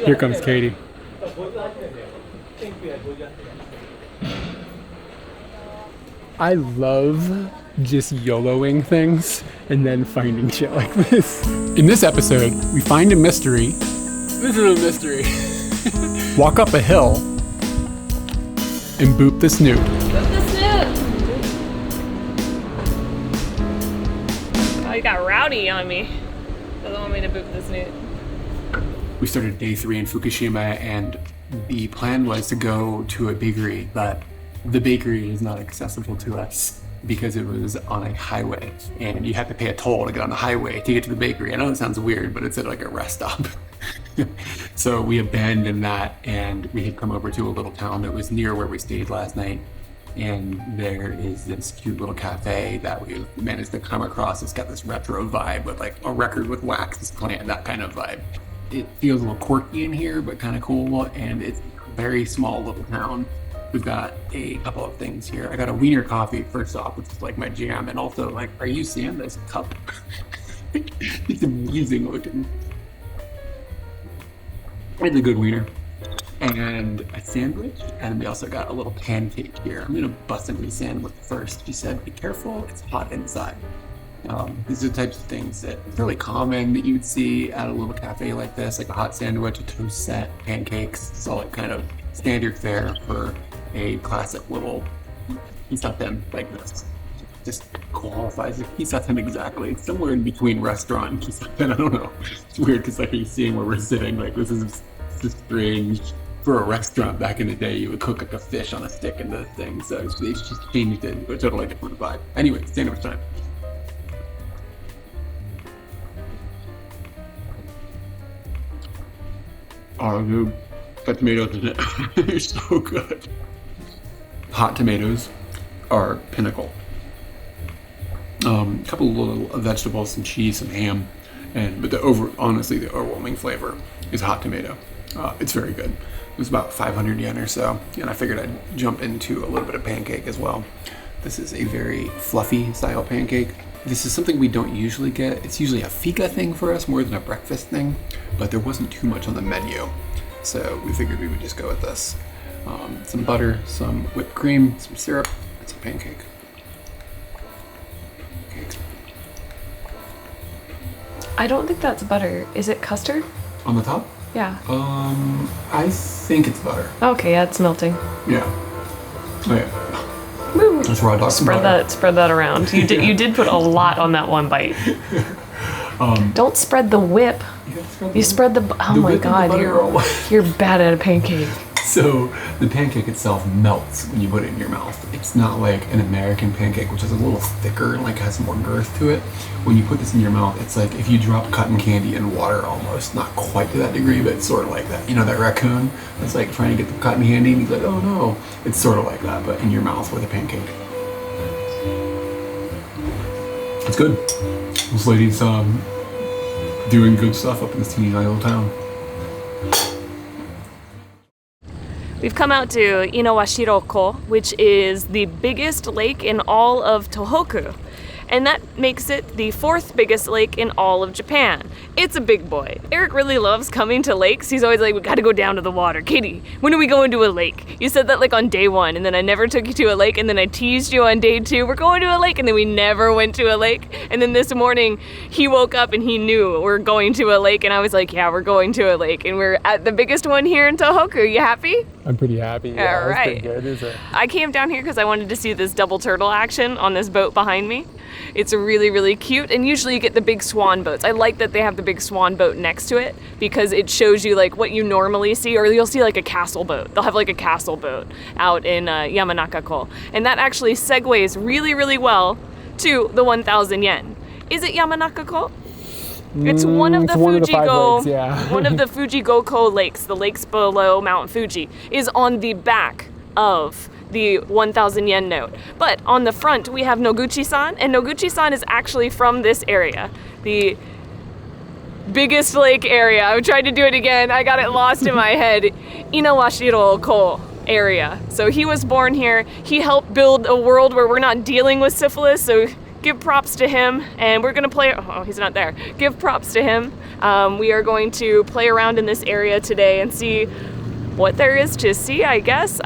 Here comes Katie. I love just YOLOing things and then finding shit like this. In this episode, we find a mystery. This is a mystery. Walk up a hill and boop the snoot. Boop the snoot! Oh, you got rowdy on me. Doesn't want me to boop the snoot. We started day 3 in Fukushima, and the plan was to go to a bakery, but the bakery is not accessible to us because it was on a highway, and you had to pay a toll to get on the highway to get to the bakery. I know it sounds weird, but it's at like a rest stop. So we abandoned that, and we had come over to a little town that was near where we stayed last night, and there is this cute little cafe that we managed to come across. It's got this retro vibe with like a record with wax is playing, that kind of vibe. It feels a little quirky in here, but kind of cool, and it's a very small little town. We've got a couple of things here. I got a wiener coffee first off, which is like my jam, and also like, are you seeing this cup? It's amazing looking. It's a good wiener. And a sandwich, and we also got a little pancake here. I'm gonna bust into the sandwich first. She said, be careful, it's hot inside. These are the types of things that are fairly common that you'd see at a little cafe like this, like a hot sandwich, a toast set, pancakes. It's all like kind of standard fare for a classic little kisaten like this. Just qualifies as kisaten exactly. It's somewhere in between restaurant and kisaten. I don't know. It's weird because like you're seeing where we're sitting. Like this is strange. For a restaurant back in the day, you would cook like a fish on a stick in the thing. So it's just changed it into a totally different vibe. Anyway, sandwich time. Oh, dude, the tomatoes in it. They're so good. Hot tomatoes are pinnacle. A couple of little vegetables, some cheese, some ham, but the overwhelming flavor is hot tomato. It's very good. It was about 500 yen or so, and I figured I'd jump into a little bit of pancake as well. This is a very fluffy style pancake. This is something we don't usually get. It's usually a fika thing for us more than a breakfast thing, but there wasn't too much on the menu, so we figured we would just go with this. Some butter, some whipped cream, some syrup, and some pancake. I don't think that's butter. Is it custard? On the top? Yeah. I think it's butter. Okay, yeah, it's melting. Yeah. Oh yeah. Woo. That's raw dog. Spread that around. You did put a lot on that one bite. Don't spread the whip. You spread the. Oh my God, you're bad at a pancake. So the pancake itself melts when you put it in your mouth. It's not like an American pancake, which is a little thicker and like has more girth to it. When you put this in your mouth, it's like if you drop cotton candy in water almost. Not quite to that degree, but it's sort of like that. You know that raccoon that's like trying to get the cotton candy and he's like, oh no. It's sort of like that, but in your mouth with a pancake. It's good. This lady's doing good stuff up in this teeny little town. We've come out to Inawashiro, which is the biggest lake in all of Tohoku. And that makes it the 4th biggest lake in all of Japan. It's a big boy. Eric really loves coming to lakes. He's always like, we gotta go down to the water. Katie, when are we going to a lake? You said that like on day 1, and then I never took you to a lake, and then I teased you on day 2, we're going to a lake, and then we never went to a lake. And then this morning, he woke up and he knew we're going to a lake, and I was like, yeah, we're going to a lake. And we're at the biggest one here in Tohoku. You happy? I'm pretty happy. Yeah, all right. That's pretty good, is it? I came down here because I wanted to see this double turtle action on this boat behind me. It's really, really cute, and usually you get the big swan boats. I like that they have the big swan boat next to it because it shows you like what you normally see, or you'll see like a castle boat. They'll have like a castle boat out in Yamanaka-ko, and that actually segues really, really well to the 1,000 yen. Is it Yamanaka-ko? It's one of the Fuji-go, one of the Fuji-go-ko lakes, the lakes below Mount Fuji, is on the back of the 1,000 yen note. But on the front, we have Noguchi-san, and Noguchi-san is actually from this area, the biggest lake area. I tried to do it again. I got it lost in my head. Inawashiro area. So he was born here. He helped build a world where we're not dealing with syphilis, so give props to him, and we're gonna play, oh, he's not there. Give props to him. We are going to play around in this area today and see what there is to see, I guess.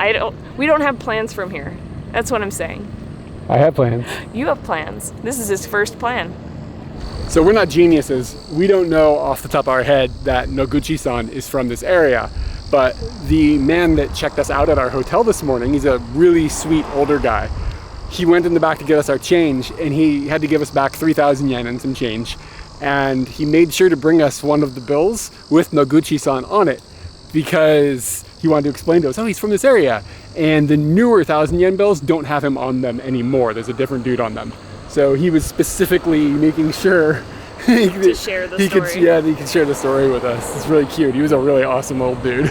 We don't have plans from here. That's what I'm saying. I have plans. You have plans. This is his first plan. So we're not geniuses. We don't know off the top of our head that Noguchi-san is from this area. But the man that checked us out at our hotel this morning, he's a really sweet older guy. He went in the back to get us our change, and he had to give us back 3,000 yen and some change. And he made sure to bring us one of the bills with Noguchi-san on it, because he wanted to explain to us, oh, he's from this area. And the newer 1,000 yen bills don't have him on them anymore. There's a different dude on them. So he was specifically making sure to share the story. He could share the story with us. It's really cute. He was a really awesome old dude.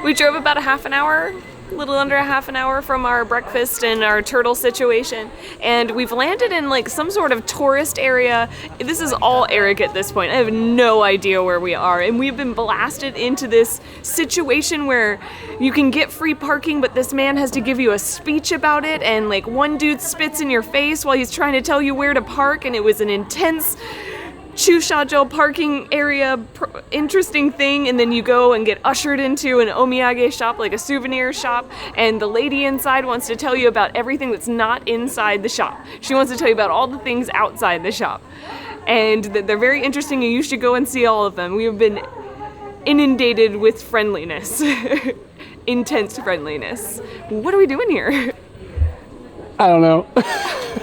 We drove about a half an hour, a little under a half an hour from our breakfast and our turtle situation, and we've landed in like some sort of tourist area. This is all Eric at this point. I have no idea where we are, and we've been blasted into this situation where you can get free parking, but this man has to give you a speech about it, and like one dude spits in your face while he's trying to tell you where to park, and it was an intense Chushajo parking area interesting thing, and then you go and get ushered into an omiyage shop, like a souvenir shop, and the lady inside wants to tell you about everything that's not inside the shop. She wants to tell you about all the things outside the shop, and they're very interesting, and you should go and see all of them. We have been inundated with friendliness. Intense friendliness. What are we doing here? I don't know.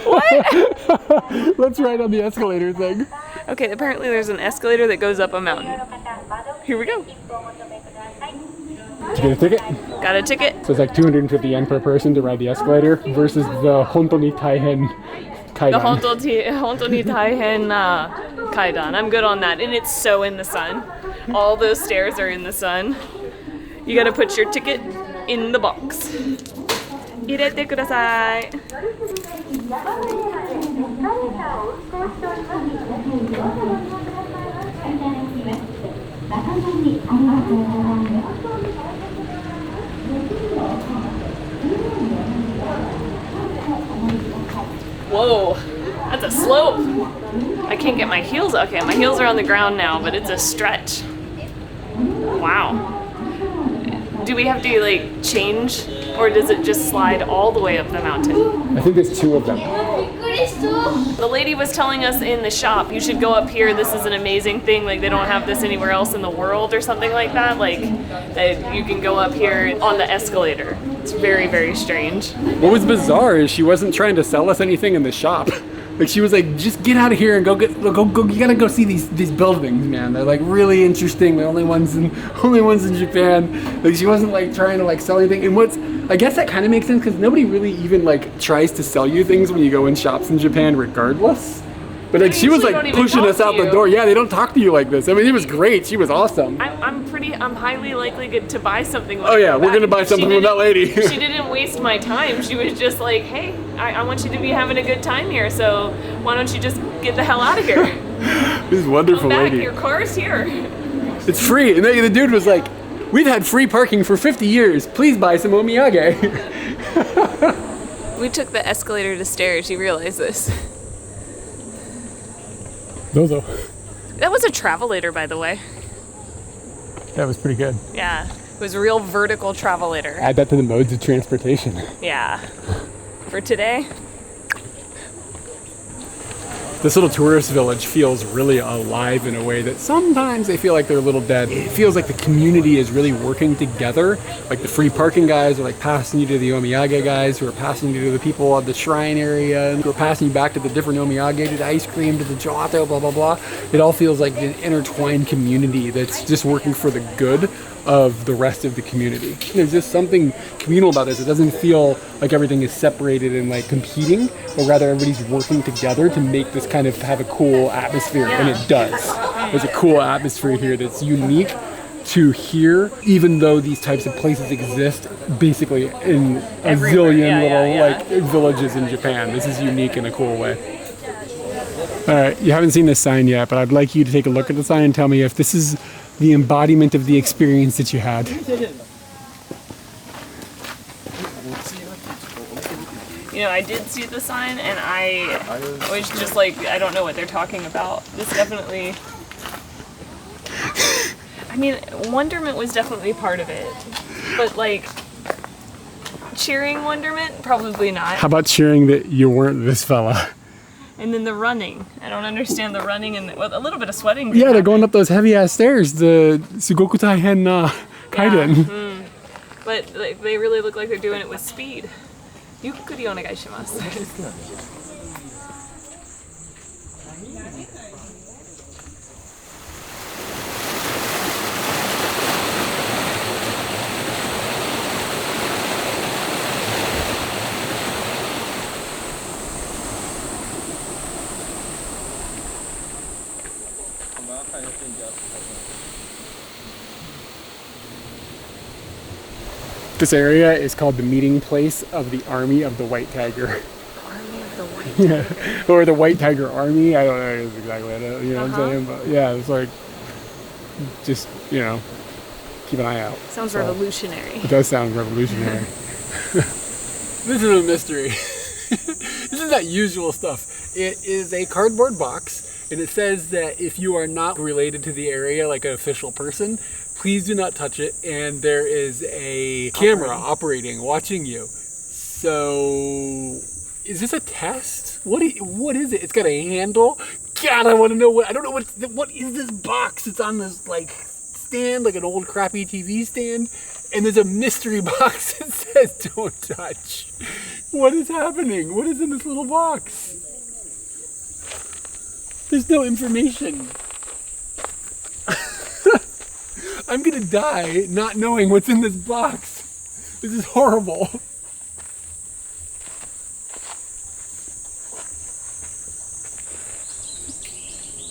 What? Let's ride on the escalator thing. Okay, apparently there's an escalator that goes up a mountain. Here we go. Did you get a ticket? Got a ticket. So it's like 250 yen per person to ride the escalator versus the Hontoni Taihen Kaidan. The Hontoni Taihen Kaidan. I'm good on that. And it's so in the sun. All those stairs are in the sun. You gotta put your ticket in the box. Irete kudasai. Whoa, that's a slope. I can't get my heels. Okay, my heels are on the ground now, but it's a stretch. Wow. Do we have to like change, or does it just slide all the way up the mountain? I think there's two of them. The lady was telling us in the shop, you should go up here, this is an amazing thing, like they don't have this anywhere else in the world or something like that, like that you can go up here on the escalator. It's very, very strange. What was bizarre is she wasn't trying to sell us anything in the shop. Like she was like, just get out of here and go. You gotta go see these buildings, man. They're like really interesting. The only ones in Japan. Like she wasn't like trying to like sell anything. And I guess that kind of makes sense because nobody really even like tries to sell you things when you go in shops in Japan, regardless. But like she was like pushing us out the door. Yeah, they don't talk to you like this. I mean, it was great. She was awesome. I'm highly likely to buy something. Oh yeah, we're gonna buy something from that lady. She didn't waste my time. She was just like, hey, I want you to be having a good time here. So why don't you just get the hell out of here? This wonderful Come back, lady. Your car's here. It's free. And the dude was like, we've had free parking for 50 years. Please buy some omiyage. We took the escalator to stairs. You realize this? Dozo. That was a travelator, by the way. That was pretty good. Yeah, it was a real vertical travelator. Add that to the modes of transportation. Yeah. For today. This little tourist village feels really alive in a way that sometimes I feel like they're a little dead. It feels like the community is really working together. Like the free parking guys are like passing you to the omiyage guys who are passing you to the people at the shrine area and who are passing you back to the different omiyage, to the ice cream, to the gelato, blah, blah, blah. It all feels like an intertwined community that's just working for the good of the rest of the community. There's just something communal about this. It doesn't feel like everything is separated and like competing, but rather everybody's working together to make this kind of have a cool atmosphere, and it does. There's a cool atmosphere here that's unique to here, even though these types of places exist basically in a zillion like villages in Japan. This is unique in a cool way. All right, you haven't seen this sign yet, but I'd like you to take a look at the sign and tell me if this is the embodiment of the experience that you had. You know, I did see the sign, and I was just like, I don't know what they're talking about. This definitely... I mean, wonderment was definitely part of it, but like, cheering wonderment? Probably not. How about cheering that you weren't this fella? And then the running. I don't understand the running and well, a little bit of sweating. Yeah, they're going up those heavy ass stairs, the Sugoku Taihen Kaiden. Yeah. But like, they really look like they're doing it with speed. Yukuri onegai shimasu. This area is called the meeting place of the Army of the White Tiger. Army of the White Tiger. Yeah. Or the White Tiger Army. I don't know exactly what you know what I'm saying, but yeah, it's like just, you know, keep an eye out. Sounds revolutionary. It does sound revolutionary. This is a mystery. This is not usual stuff. It is a cardboard box, and it says that if you are not related to the area, like an official person, please do not touch it. And there is a camera operating, watching you. So, is this a test? What is it? It's got a handle. God, I want to know what. I don't know what is this box? It's on this like stand, like an old crappy TV stand, and there's a mystery box that says "Don't touch." What is happening? What is in this little box? There's no information. I'm gonna die not knowing what's in this box. This is horrible.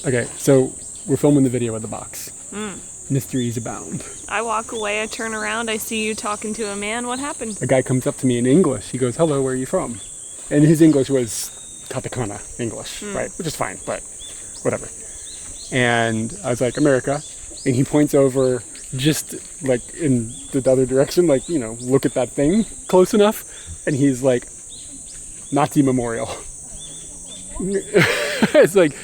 Okay, so we're filming the video of the box. Mysteries abound. I walk away, I turn around, I see you talking to a man. What happened? A guy comes up to me in English. He goes, "Hello, where are you from?" And his English was katakana English, right? Which is fine, but whatever. And I was like, "America." And he points over just like in the other direction, like, you know, look at that thing close enough. And he's like, "Nazi memorial." It's like,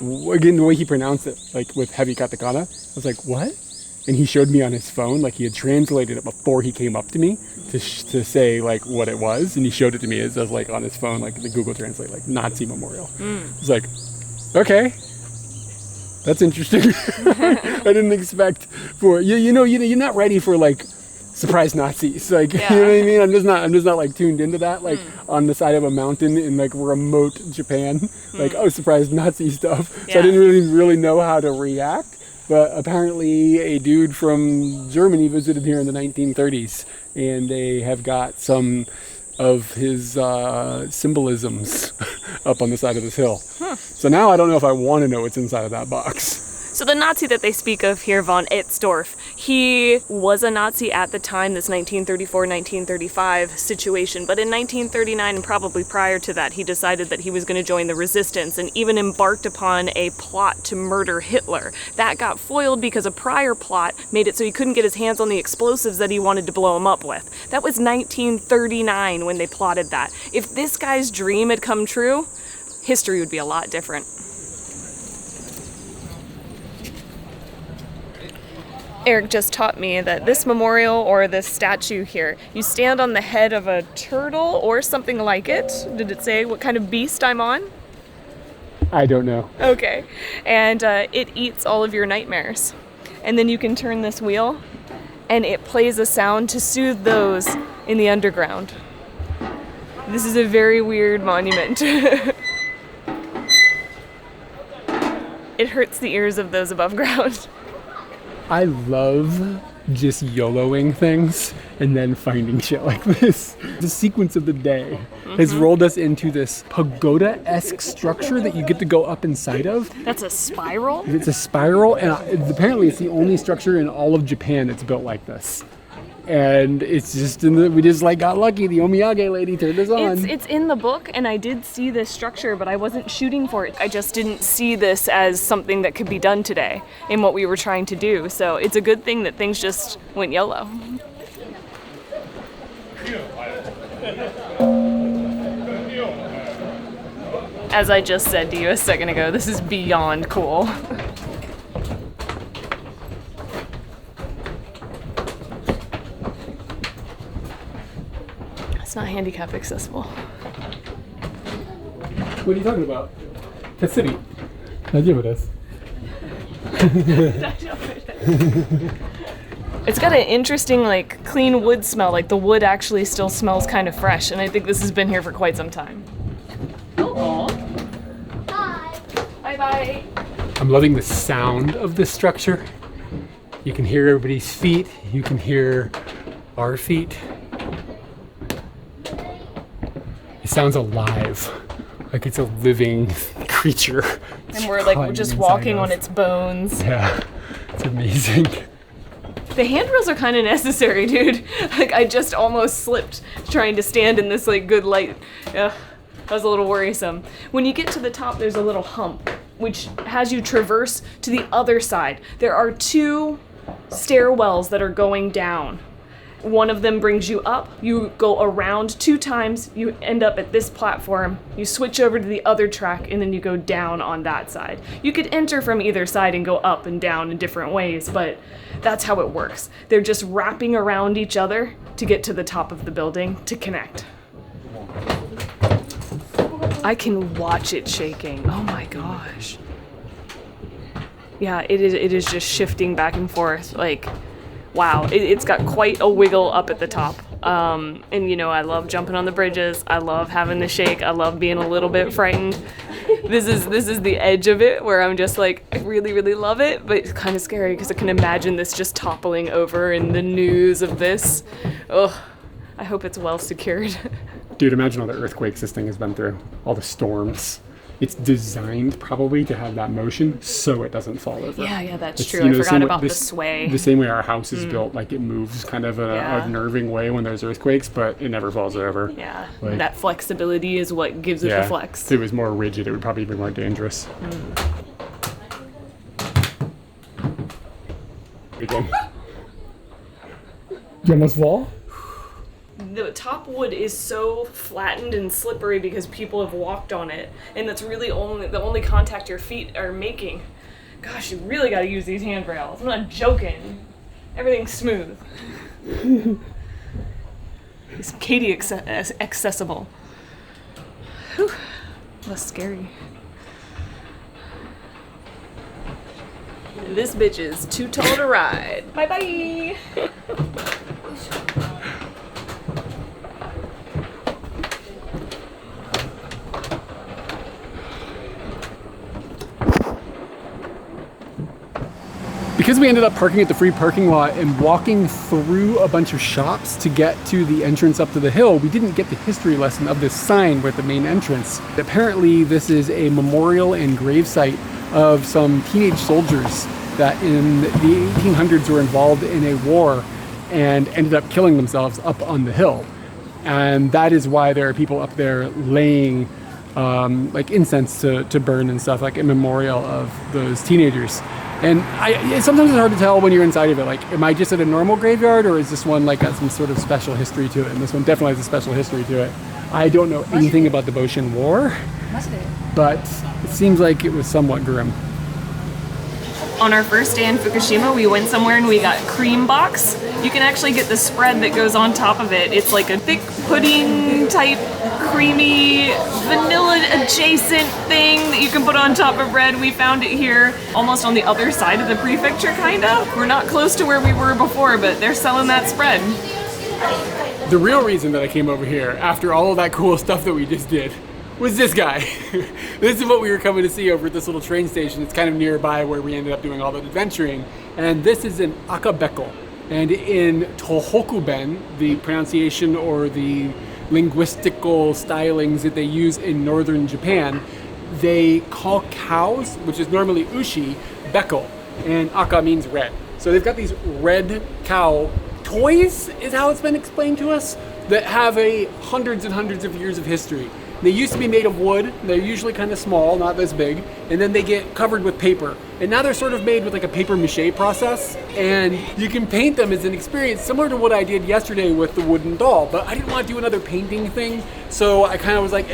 again, the way he pronounced it, like with heavy katakana, I was like, "What?" And he showed me on his phone, like he had translated it before he came up to me to say like what it was. And he showed it to me as like on his phone, like the Google Translate, like Nazi memorial. I was like, okay. That's interesting. I didn't expect for you know you're not ready for like surprise Nazis, like you know what I mean. I'm just not like tuned into that, like on the side of a mountain in like remote Japan, like oh surprise Nazi stuff. So I didn't really know how to react. But apparently a dude from Germany visited here in the 1930s, and they have got some of his symbolisms up on the side of this hill. So now I don't know if I want to know what's inside of that box. So the Nazi that they speak of here, von Etzdorf, he was a Nazi at the time, this 1934-1935 situation, but in 1939 and probably prior to that, he decided that he was going to join the resistance and even embarked upon a plot to murder Hitler. That got foiled because a prior plot made it so he couldn't get his hands on the explosives that he wanted to blow him up with. That was 1939 when they plotted that. If this guy's dream had come true, history would be a lot different. Eric just taught me that this memorial or this statue here, you stand on the head of a turtle or something like it. Did it say what kind of beast I'm on? I don't know. Okay. And it eats all of your nightmares. And then you can turn this wheel and it plays a sound to soothe those in the underground. This is a very weird monument. It hurts the ears of those above ground. I love just YOLOing things and then finding shit like this. The sequence of the day has rolled us into this pagoda-esque structure that you get to go up inside of. That's a spiral? It's a spiral, and apparently it's the only structure in all of Japan that's built like this. And it's just we just like got lucky. The omiyage lady turned us on. It's in the book, and I did see this structure, but I wasn't shooting for it. I just didn't see this as something that could be done today in what we were trying to do. So it's a good thing that things just went YOLO. As I just said to you a second ago, this is beyond cool. It's not handicap accessible. What are you talking about? The city. It's got an interesting, like, clean wood smell. Like, the wood actually still smells kind of fresh, and I think this has been here for quite some time. Oh. Hi. Bye-bye. I'm loving the sound of this structure. You can hear everybody's feet. You can hear our feet. It sounds alive. Like it's a living creature. And we're like, we're just walking on its bones. Yeah, it's amazing. The handrails are kind of necessary, dude. Like, I just almost slipped trying to stand in this, like, good light. Ugh, that was a little worrisome. When you get to the top, there's a little hump, which has you traverse to the other side. There are 2 stairwells that are going down. One of them brings you up, you go around 2 times, you end up at this platform, you switch over to the other track, and then you go down on that side. You could enter from either side and go up and down in different ways, but that's how it works. They're just wrapping around each other to get to the top of the building to connect. I can watch it shaking. Oh my gosh. Yeah, it is just shifting back and forth, like, wow, it's got quite a wiggle up at the top. And you know, I love jumping on the bridges. I love having the shake. I love being a little bit frightened. This is the edge of it where I'm just like, I really, really love it, but it's kind of scary because I can imagine this just toppling over and the news of this. Ugh, I hope it's well secured. Dude, imagine all the earthquakes this thing has been through. All the storms. It's designed probably to have that motion so it doesn't fall over. Yeah, that's It's, true. you know, I forgot about the the sway. The same way our house is built, like it moves kind of in Yeah. a unnerving way when there's earthquakes, but it never falls over. Yeah, Like, that flexibility is what gives it the flex. If it was more rigid, it would probably be more dangerous. Again. You almost fall? The top wood is so flattened and slippery because people have walked on it, and that's really the only contact your feet are making. Gosh, you really got to use these handrails. I'm not joking. Everything's smooth. It's kyde accessible. Whew. Less scary. This bitch is too tall to ride. Bye bye. Because we ended up parking at the free parking lot and walking through a bunch of shops to get to the entrance up to the hill, we didn't get the history lesson of this sign with the main entrance. Apparently this is a memorial and gravesite of some teenage soldiers that in the 1800s were involved in a war and ended up killing themselves up on the hill. And that is why there are people up there laying like incense to burn and stuff, like a memorial of those teenagers. And sometimes it's hard to tell when you're inside of it, like, am I just at a normal graveyard or is this one like got some sort of special history to it? And this one definitely has a special history to it. I don't know anything about the Boshin War, but it seems like it was somewhat grim. On our first day in Fukushima, we went somewhere and we got cream box. You can actually get the spread that goes on top of it. It's like a thick pudding type, creamy, vanilla adjacent thing that you can put on top of bread. We found it here almost on the other side of the prefecture, kind of. We're not close to where we were before, but they're selling that spread. The real reason that I came over here, after all of that cool stuff that we just did, was this guy. This is what we were coming to see over at this little train station. It's kind of nearby where we ended up doing all that adventuring. And this is in Akabeko. And in Tohokuben, the pronunciation or the linguistical stylings that they use in northern Japan, they call cows, which is normally ushi, beko. And aka means red. So they've got these red cow toys, is how it's been explained to us, that have hundreds and hundreds of years of history. They used to be made of wood. They're usually kind of small, not this big. And then they get covered with paper. And now they're sort of made with like a paper mache process. And you can paint them as an experience similar to what I did yesterday with the wooden doll. But I didn't want to do another painting thing. So I kind of was like,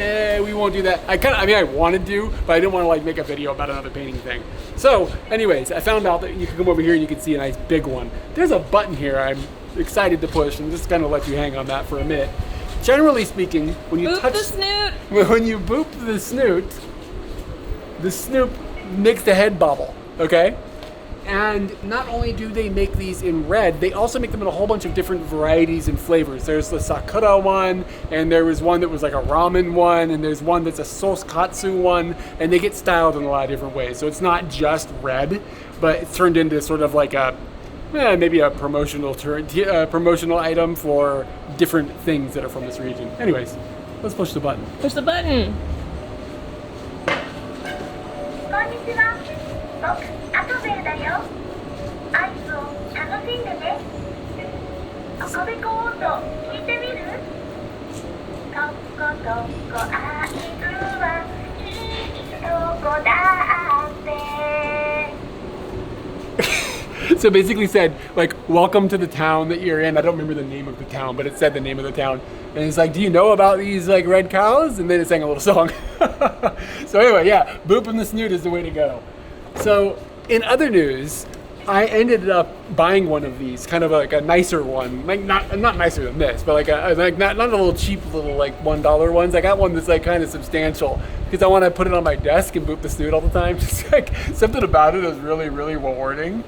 we won't do that. I wanted to, but I didn't want to like make a video about another painting thing. So anyways, I found out that you can come over here and you can see a nice big one. There's a button here I'm excited to push, and just kind of let you hang on that for a minute. Generally speaking, when you Boop the snoot. when you boop the snoot makes the head bobble, okay? And not only do they make these in red, they also make them in a whole bunch of different varieties and flavors. There's the sakura one, and there was one that was like a ramen one, and there's one that's a soskatsu one, and they get styled in a lot of different ways. So it's not just red, but it's turned into sort of like a maybe a promotional item for different things that are from this region. Anyways, let's push the button. Push the button. こんにちは。僕、アトベルだよ。アイスを楽しんでね。ここでこーっと聞いてみる？こことこアイスはいいとこだって。So basically said, like, welcome to the town that you're in. I don't remember the name of the town, but it said the name of the town. And it's like, do you know about these like red cows? And then it sang a little song. So anyway, yeah, booping the snoot is the way to go. So in other news, I ended up buying one of these, kind of like a nicer one, like not nicer than this, but like not a little cheap little like $1 ones. I got one that's like kind of substantial because I want to put it on my desk and boop the snoot all the time. Just like something about it is really, really rewarding.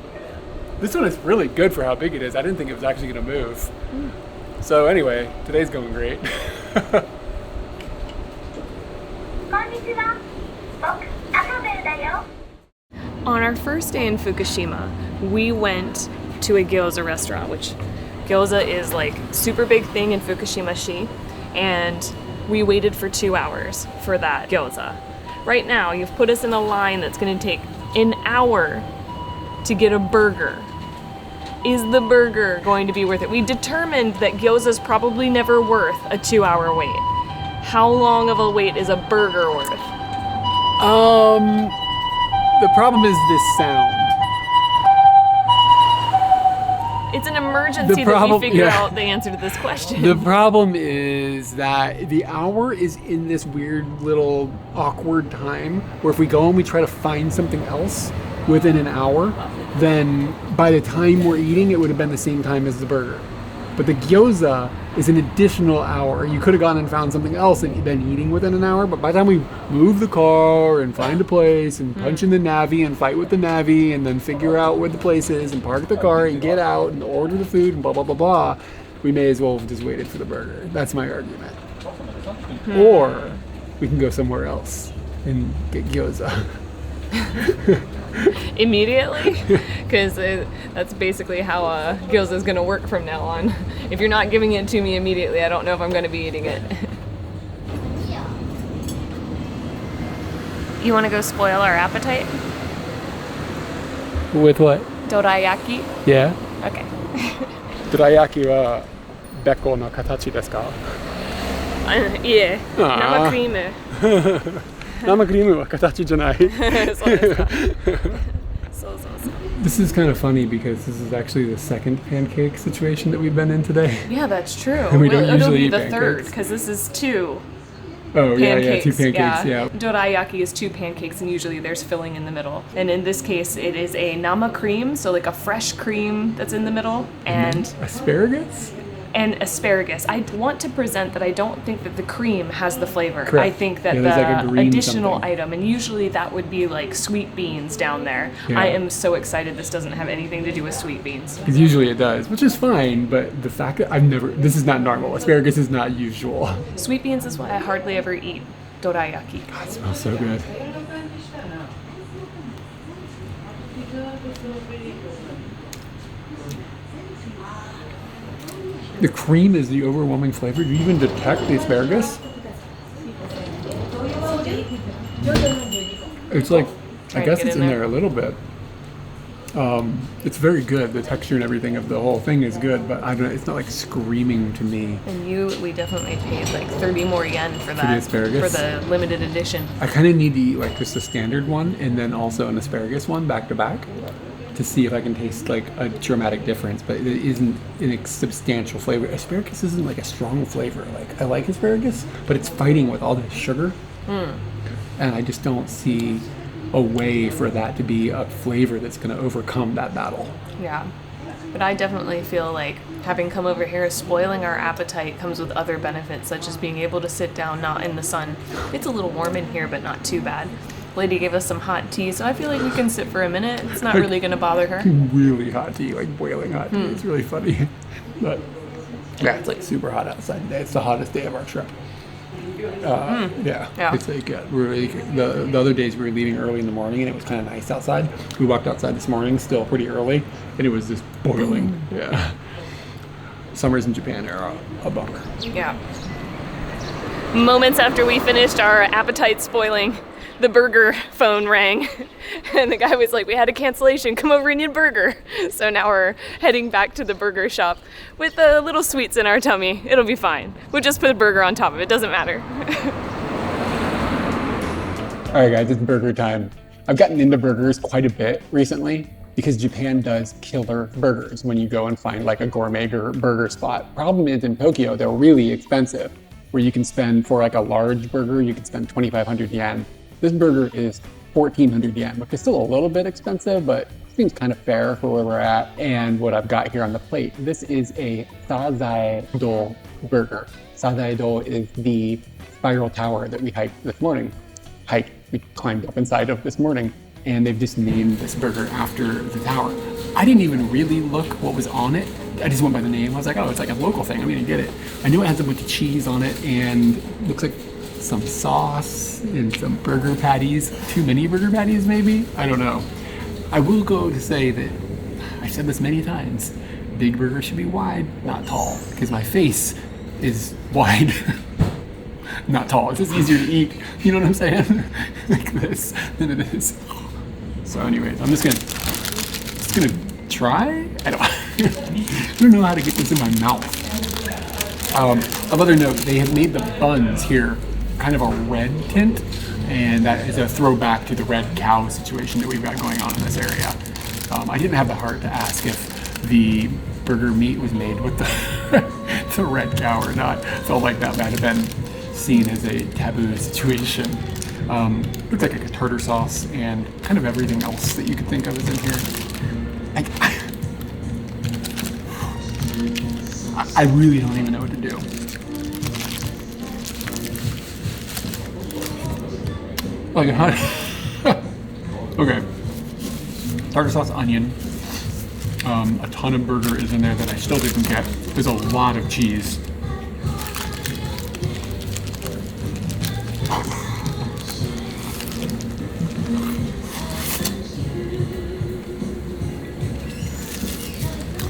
This one is really good for how big it is. I didn't think it was actually going to move. So anyway, today's going great. こんにちは。僕、アトベルだよ。 On our first day in Fukushima, we went to a gyoza restaurant, which gyoza is like super big thing in Fukushima-shi, and we waited for 2 hours for that gyoza. Right now, you've put us in a line that's going to take an hour to get a burger. Is the burger going to be worth it? We determined that gyoza is probably never worth a 2-hour wait. How long of a wait is a burger worth? The problem is this sound. It's an emergency that we figure out the answer to this question. The problem is that the hour is in this weird little awkward time where if we go and we try to find something else within an hour, then by the time we're eating, it would have been the same time as the burger. But the gyoza is an additional hour. You could have gone and found something else and been eating within an hour, but by the time we move the car and find a place and punch in the Navi and fight with the Navi and then figure out where the place is and park the car and get out and order the food and blah, blah, blah, blah, we may as well have just waited for the burger. That's my argument. Or we can go somewhere else and get gyoza. Immediately? Because that's basically how gyoza is going to work from now on. If you're not giving it to me immediately, I don't know if I'm going to be eating it. You want to go spoil our appetite? With what? Dorayaki? Yeah. Okay. Dorayaki wa beko no katachi desu ka? Yeah. Nama cream. Nama cream wa katachi janai. This is kind of funny because this is actually the second pancake situation that we've been in today. Yeah, that's true. And we don't It'll usually be eat the pancakes. third because this is 2. Oh, pancakes. yeah, 2 pancakes, yeah. Dorayaki is 2 pancakes and usually there's filling in the middle. And in this case, it is a nama cream, so like a fresh cream that's in the middle, and asparagus? And asparagus. I want to present that I don't think that the cream has the flavor. Correct. I think that there's like a the green additional something. item, and usually that would be like sweet beans down there. Yeah. I am so excited this doesn't have anything to do with sweet beans. Because usually it does, which is fine, but the fact that this is not normal. Asparagus is not usual. Sweet beans is why I hardly ever eat dorayaki. God, it smells so good. The cream is the overwhelming flavor. Do you even detect the asparagus? It's like, I guess it's in there a little bit. It's very good. The texture and everything of the whole thing is good, but I don't. It's not like screaming to me. And we definitely paid like 30 more yen for that. the asparagus? For the limited edition. I kind of need to eat like just a standard one and then also an asparagus one back to back to see if I can taste like a dramatic difference, but it isn't a substantial flavor. Asparagus isn't like a strong flavor. Like I like asparagus, but it's fighting with all this sugar. And I just don't see a way for that to be a flavor that's going to overcome that battle. Yeah. But I definitely feel like having come over here, spoiling our appetite comes with other benefits, such as being able to sit down not in the sun. It's a little warm in here, but not too bad. Lady gave us some hot tea, so I feel like we can sit for a minute. It's not really going to bother her. Really hot tea, like boiling hot tea. It's really funny. But yeah, it's like super hot outside today. It's the hottest day of our trip. Yeah, it's like really the other days we were leaving early in the morning and it was kind of nice outside. We walked outside this morning still pretty early and it was just boiling. Yeah, summers in Japan are a bummer. Yeah. Moments after we finished our appetite spoiling, the burger phone rang and the guy was like, we had a cancellation, come over and eat a burger. So now we're heading back to the burger shop with the little sweets in our tummy. It'll be fine. We'll just put a burger on top of it, doesn't matter. All right guys, it's burger time. I've gotten into burgers quite a bit recently because Japan does killer burgers when you go and find like a gourmet burger spot. Problem is in Tokyo, they're really expensive, where you can spend for like a large burger, you can spend 2,500 yen. This burger is 1,400 yen, which is still a little bit expensive, but seems kind of fair for where we're at and what I've got here on the plate. This is a Sazaedo burger. Sazaedo is the spiral tower that we hiked this morning. We climbed up inside of this morning, and they've just named this burger after the tower. I didn't even really look what was on it. I just went by the name. I was like, oh, it's like a local thing. I'm gonna get it. I knew it has a bunch of cheese on it, and it looks like some sauce and some burger patties. Too many burger patties, maybe? I don't know. I will go to say that, I've said this many times, big burger should be wide, not tall, because my face is wide, not tall. It's just easier to eat, you know what I'm saying? Like this than it is. So anyways, I'm just gonna try? I don't know how to get this in my mouth. Of other note, they have made the buns here kind of a red tint, and that is a throwback to the red cow situation that we've got going on in this area. I didn't have the heart to ask if the burger meat was made with the red cow or not. Felt like that might have been seen as a taboo situation. Looks like a tartar sauce and kind of everything else that you could think of is in here. I really don't even know what to do. Like, okay. Tartar sauce, onion. A ton of burger is in there that I still didn't get. There's a lot of cheese.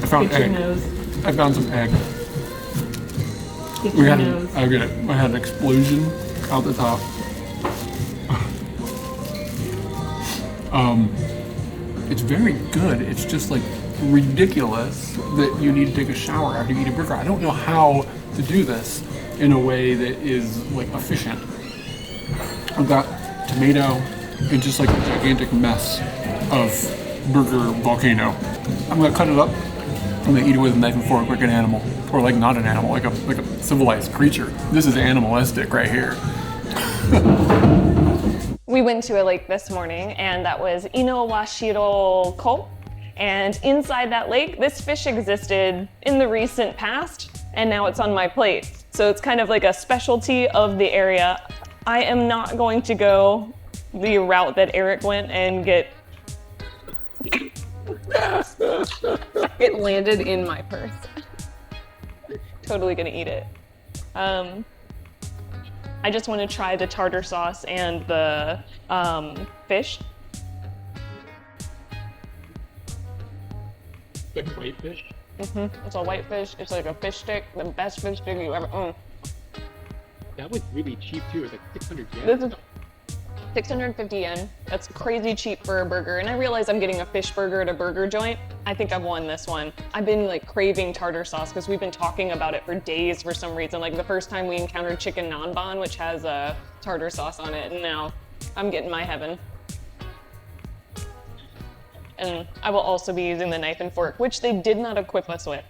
I found egg. I found some egg. I get it. I had an explosion out the top. It's very good. It's just like ridiculous that you need to take a shower after you eat a burger. I don't know how to do this in a way that is like efficient. I've got tomato and just like a gigantic mess of burger volcano. I'm gonna cut it up. I'm gonna eat it with a knife and fork like an animal, or like not an animal, like a civilized creature. This is animalistic right here. We went to a lake this morning, and that was Inawashiro Ko. And inside that lake, this fish existed in the recent past, and now it's on my plate. So it's kind of like a specialty of the area. I am not going to go the route that Eric went and get... It landed in my purse. Totally gonna eat it. I just want to try the tartar sauce and the fish. Like white fish? Mm-hmm. It's a white fish. It's like a fish stick, the best fish stick you ever. That was really cheap too. It was like 600 yen. This is 650 yen. That's crazy cheap for a burger. And I realize I'm getting a fish burger at a burger joint. I think I've won this one. I've been like craving tartar sauce because we've been talking about it for days for some reason. Like the first time we encountered chicken nanban, which has a tartar sauce on it, and now I'm getting my heaven. And I will also be using the knife and fork, which they did not equip us with.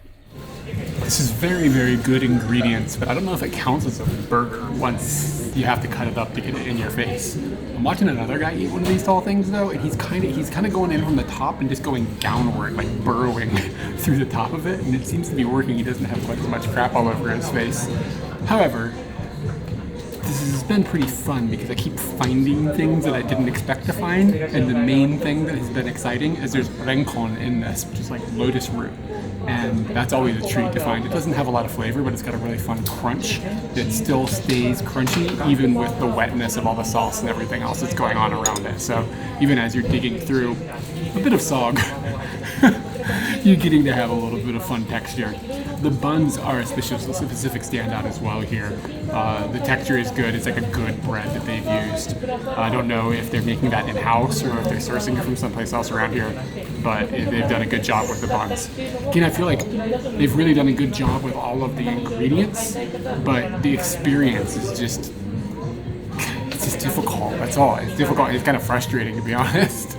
This is very, very good ingredients, but I don't know if it counts as a burger once you have to cut it up to get it in your face. I'm watching another guy eat one of these tall things though, and he's kind of going in from the top and just going downward, like burrowing through the top of it, and it seems to be working. He doesn't have quite as much crap all over his face. However, this has been pretty fun because I keep finding things that I didn't expect to find, and the main thing that has been exciting is there's renkon in this, which is like lotus root, and that's always a treat to find. It doesn't have a lot of flavor, but it's got a really fun crunch that still stays crunchy even with the wetness of all the sauce and everything else that's going on around it. So even as you're digging through a bit of sog, you're getting to have a little bit of fun texture. The buns are a specific standout as well here. The texture is good. It's like a good bread that they've used. I don't know if they're making that in-house or if they're sourcing it from someplace else around here, but they've done a good job with the buns. Again, I feel like they've really done a good job with all of the ingredients, but the experience is just, it's just difficult. That's all. It's difficult. It's kind of frustrating, to be honest.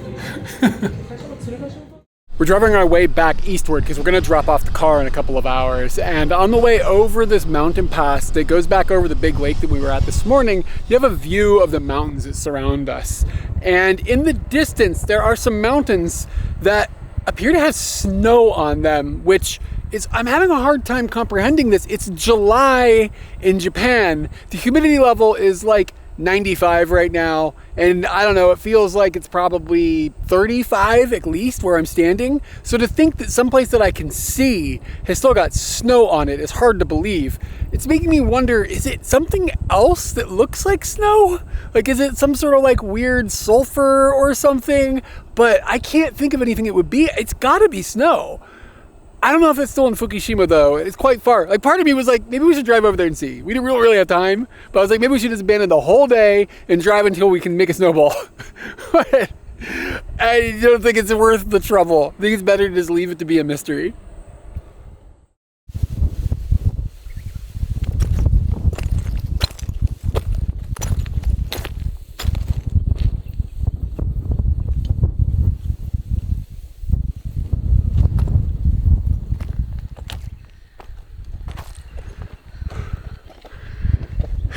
We're driving our way back eastward because we're going to drop off the car in a couple of hours. And on the way over this mountain pass that goes back over the big lake that we were at this morning, you have a view of the mountains that surround us. And in the distance, there are some mountains that appear to have snow on them, which is, I'm having a hard time comprehending this. It's July in Japan. The humidity level is like 95 right now, and I don't know, it feels like it's probably 35 at least where I'm standing. So to think that someplace that I can see has still got snow on it is hard to believe. It's making me wonder, is it something else that looks like snow? Like, is it some sort of like weird sulfur or something? But I can't think of anything it would be. It's gotta be snow. I don't know if it's still in Fukushima though. It's quite far. Like, part of me was like, maybe we should drive over there and see. We didn't really have time, but I was like, maybe we should just abandon the whole day and drive until we can make a snowball. But I don't think it's worth the trouble. I think it's better to just leave it to be a mystery.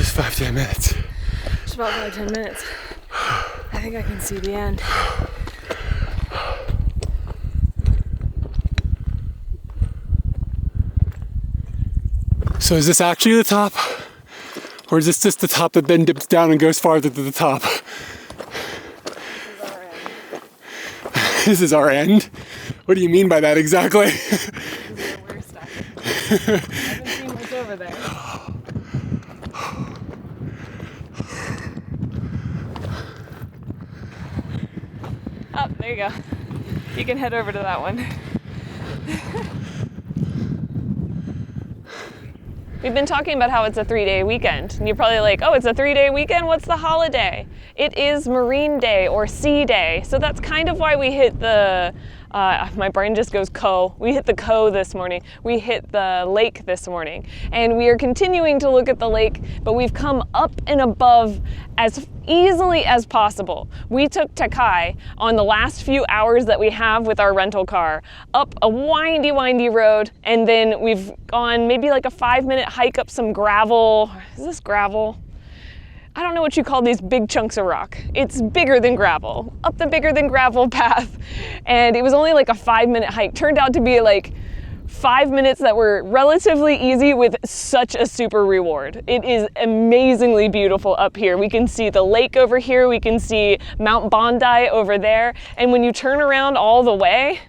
It's 5-10 minutes. It's about 5-10 minutes. I think I can see the end. So is this actually the top? Or is this just the top that then dips down and goes farther to the top? This is our end? What do you mean by that exactly? This is where we're stuck. I haven't seen what's over there. Oh, there you go. You can head over to that one. We've been talking about how it's a 3-day weekend. And you're probably like, oh, it's a 3-day weekend? What's the holiday? It is Marine Day or Sea Day. So that's kind of why we hit the, my brain just goes Ko. We hit the Ko this morning. We hit the lake this morning. And we are continuing to look at the lake, but we've come up and above as easily as possible. We took Takai on the last few hours that we have with our rental car up a windy road, and then we've gone maybe like a 5-minute hike up some gravel. Is this gravel? I don't know what you call these big chunks of rock. It's bigger than gravel, up the bigger than gravel path. And it was only like a 5-minute hike. Turned out to be like 5 minutes that were relatively easy with such a super reward. It is amazingly beautiful up here. We can see the lake over here. We can see Mount Bondi over there. And when you turn around all the way,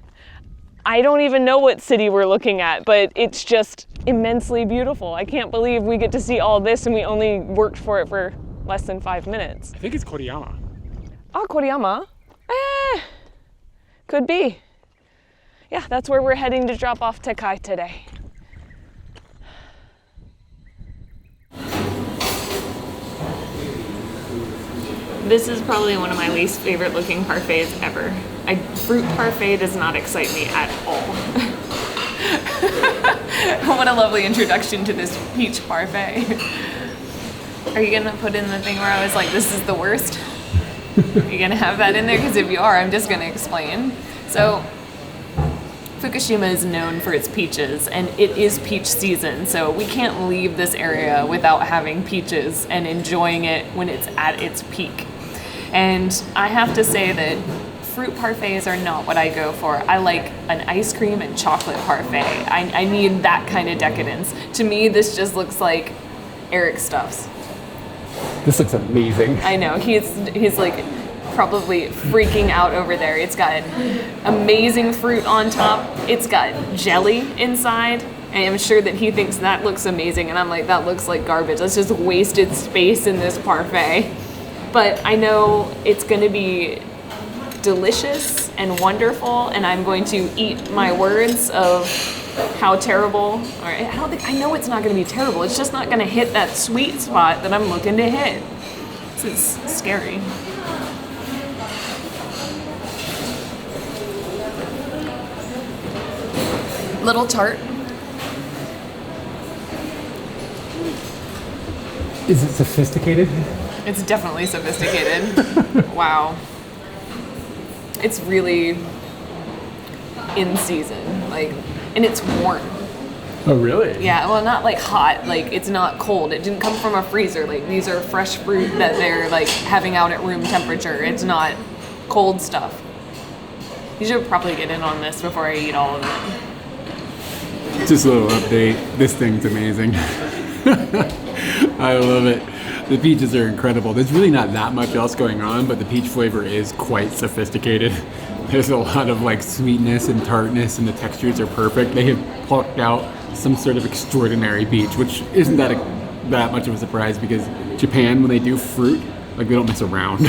I don't even know what city we're looking at, but it's just immensely beautiful. I can't believe we get to see all this and we only worked for it for less than 5 minutes. I think it's Koriyama. Oh, Koriyama? Could be. Yeah, that's where we're heading to drop off Takai today. This is probably one of my least favorite looking parfaits ever. Fruit parfait does not excite me at all. What a lovely introduction to this peach parfait. Are you gonna put in the thing where I was like, this is the worst? Are you gonna have that in there? Because if you are, I'm just gonna explain. So, Fukushima is known for its peaches, and it is peach season, so we can't leave this area without having peaches and enjoying it when it's at its peak. And I have to say that fruit parfaits are not what I go for. I like an ice cream and chocolate parfait. I need that kind of decadence. To me, this just looks like Eric Stuffs. This looks amazing. I know, he's like probably freaking out over there. It's got amazing fruit on top. It's got jelly inside. I am sure that he thinks that looks amazing, and I'm like, that looks like garbage. That's just wasted space in this parfait. But I know it's going to be delicious and wonderful, and I'm going to eat my words of how terrible, or I know it's not going to be terrible. It's just not going to hit that sweet spot that I'm looking to hit. This is scary. Little tart. Is it sophisticated? It's definitely sophisticated. Wow. It's really in season, and it's warm. Oh, really? Yeah, well, not like hot, it's not cold. It didn't come from a freezer. These are fresh fruit that they're having out at room temperature. It's not cold stuff. You should probably get in on this before I eat all of it. Just a little update. This thing's amazing. I love it. The peaches are incredible. There's really not that much else going on, but the peach flavor is quite sophisticated. There's a lot of sweetness and tartness, and the textures are perfect. They have plucked out some sort of extraordinary peach, which isn't that much of a surprise, because Japan, when they do fruit, they don't mess around.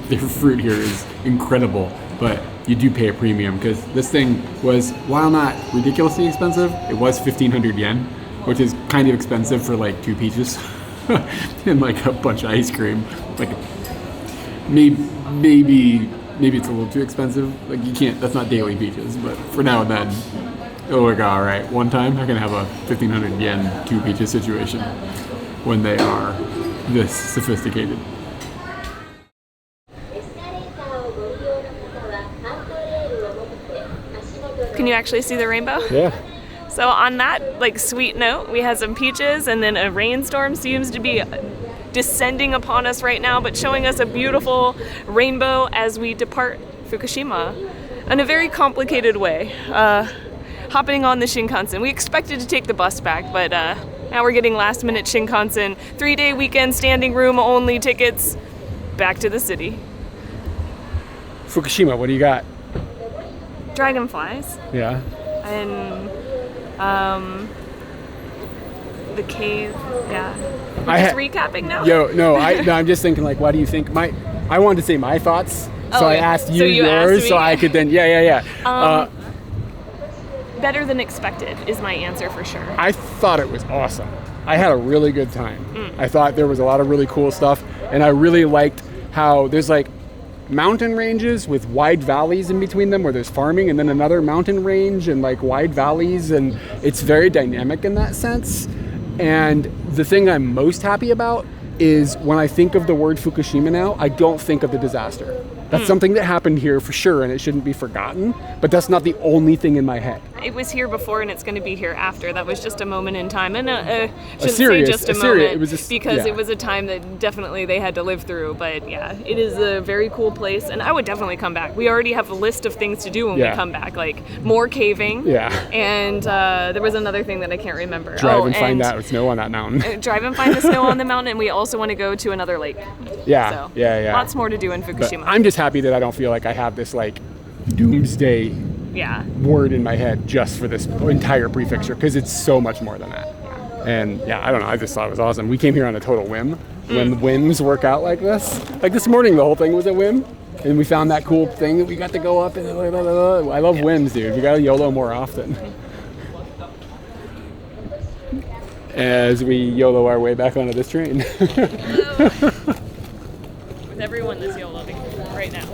Their fruit here is incredible, but you do pay a premium, because this thing was, while not ridiculously expensive, it was 1,500 yen, which is kind of expensive for 2 peaches and a bunch of ice cream. Maybe it's a little too expensive. You can't, that's not daily peaches, but for now and then, oh my god, all right, one time I can have a 1,500 yen 2 peaches situation when they are this sophisticated. Can you actually see the rainbow? Yeah. So on that sweet note, we had some peaches, and then a rainstorm seems to be descending upon us right now, but showing us a beautiful rainbow as we depart Fukushima in a very complicated way. Hopping on the Shinkansen. We expected to take the bus back, but now we're getting last minute Shinkansen, 3-day weekend standing room only tickets back to the city. Fukushima, what do you got? Dragonflies. Yeah. And the cave, yeah. We're just recapping now? I'm just thinking, why do you think I wanted to say my thoughts, so I asked you yours, me. so I could then, Better than expected is my answer for sure. I thought it was awesome. I had a really good time. I thought there was a lot of really cool stuff, and I really liked how there's mountain ranges with wide valleys in between them where there's farming, and then another mountain range and wide valleys, and it's very dynamic in that sense. And the thing I'm most happy about is when I think of the word Fukushima now, I don't think of the disaster. That's something that happened here for sure, and it shouldn't be forgotten, but that's not the only thing in my head. It was here before, and it's going to be here after. That was just a moment in time, and it was a time that definitely they had to live through. But yeah, it is a very cool place, and I would definitely come back. We already have a list of things to do when we come back, more caving. Yeah. And there was another thing that I can't remember. Drive and find that snow on that mountain. Drive and find the snow on the mountain, and we also want to go to another lake. Yeah. So, yeah. Lots more to do in Fukushima. But I'm just happy that I don't feel like I have this doomsday word in my head just for this entire prefecture, because it's so much more than that. And I don't know, I just thought it was awesome. We came here on a total whim. When whims work out like this, this morning the whole thing was a whim, and we found that cool thing that we got to go up and I love whims, dude. We gotta YOLO more often. As we YOLO our way back onto this train. With everyone this YOLO right now.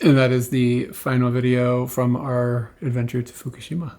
And that is the final video from our adventure to Fukushima. I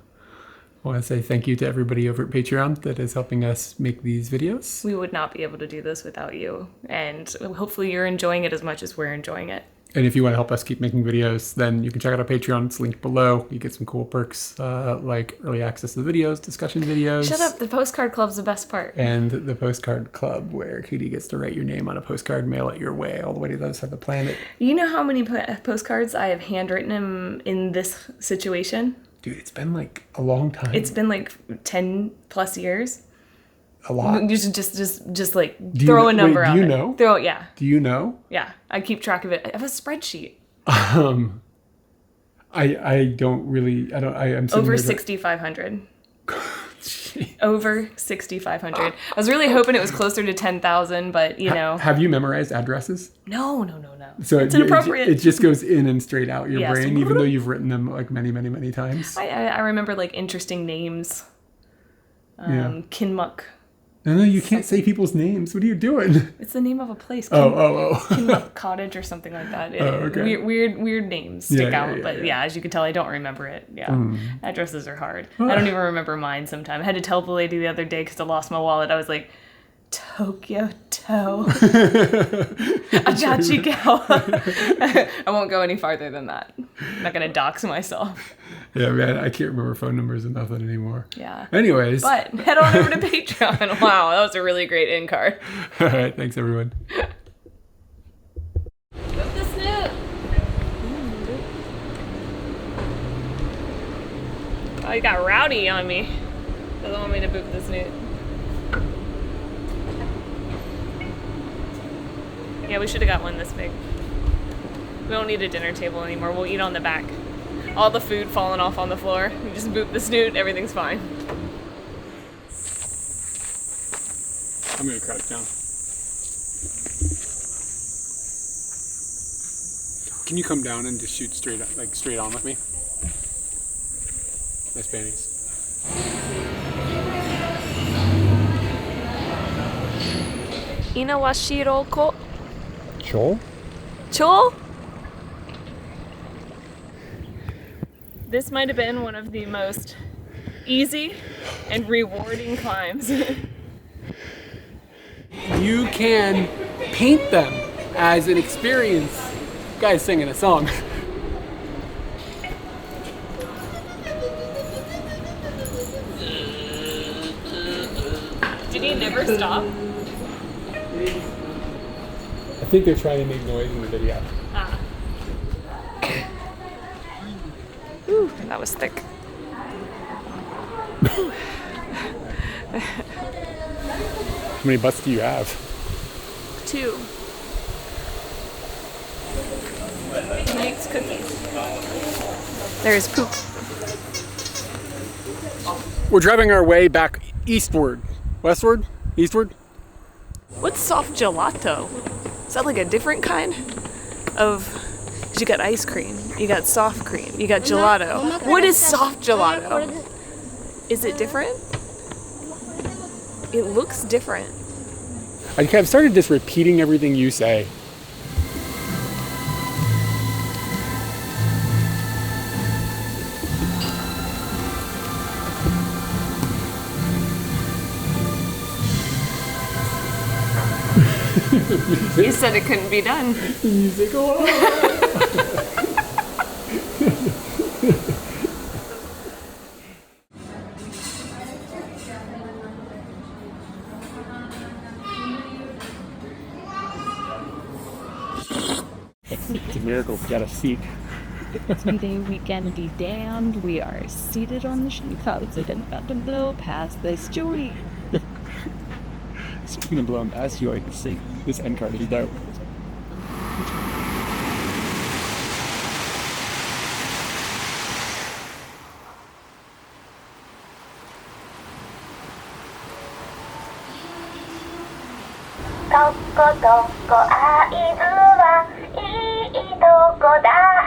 want to say thank you to everybody over at Patreon that is helping us make these videos. We would not be able to do this without you, and hopefully you're enjoying it as much as we're enjoying it. And if you want to help us keep making videos, then you can check out our Patreon. It's linked below. You get some cool perks like early access to the videos, discussion videos. Shut up, the postcard club's the best part. And the postcard club, where kyde gets to write your name on a postcard, mail it your way all the way to the other side of the planet. You know how many postcards I have handwritten in this situation? Dude, it's been like a long time. It's been like 10 plus years. A lot. You should just like throw a number out. Do you know? Yeah. Do you know? Yeah, I keep track of it. I have a spreadsheet. I don't really. I'm over 6,500. Over 6,500. I was really hoping it was closer to 10,000, but you know. Have you memorized addresses? No. So it's inappropriate. It just goes in and straight out your Yes. brain, even though you've written them like many times. I remember like interesting names. Kinmuk. No, you can't say people's names. What are you doing? It's the name of a place. Kinmuk Cottage or something like that. Okay. Weird names stick out. But yeah. As you can tell, I don't remember it. Yeah. Addresses are hard. I don't even remember mine sometimes. I had to tell the lady the other day because I lost my wallet. I was like, Tokyo To. Ajachigawa. I won't go any farther than that. I'm not going to dox myself. Yeah, man, I can't remember phone numbers and nothing anymore. Yeah. Anyways. But head on over to Patreon. Wow, that was a really great end card. All right, thanks everyone. Boop the snoot. Oh, you got rowdy on me. Doesn't want me to boop the snoot. Yeah, we should have got one this big. We don't need a dinner table anymore. We'll eat on the back. All the food falling off on the floor. You just boop the snoot, everything's fine. I'm gonna crouch down. Can you come down and just shoot straight on with me? Nice panties. Inawashiro ko. Chol? Chol? This might have been one of the most easy and rewarding climbs. You can paint them as an experience. Guy's singing a song. Did he never stop? I think they're trying to make noise in the video. Ah. Ooh, that was thick. How many butts do you have? 2. He makes cookies. There's poop. We're driving our way back eastward. Westward? Eastward? What's soft gelato? Is that like a different kind of... 'Cause you got ice cream, you got soft cream, you got gelato. What is soft gelato? Is it different? It looks different. I've started just repeating everything you say. You said it couldn't be done. Music It's a miracle we got a seat. Today we can be damned. We are seated on the clouds and about to blow past this joint. Speaking of blowing past you, I can see this end card is dope.どこどこ会津はいいとこだ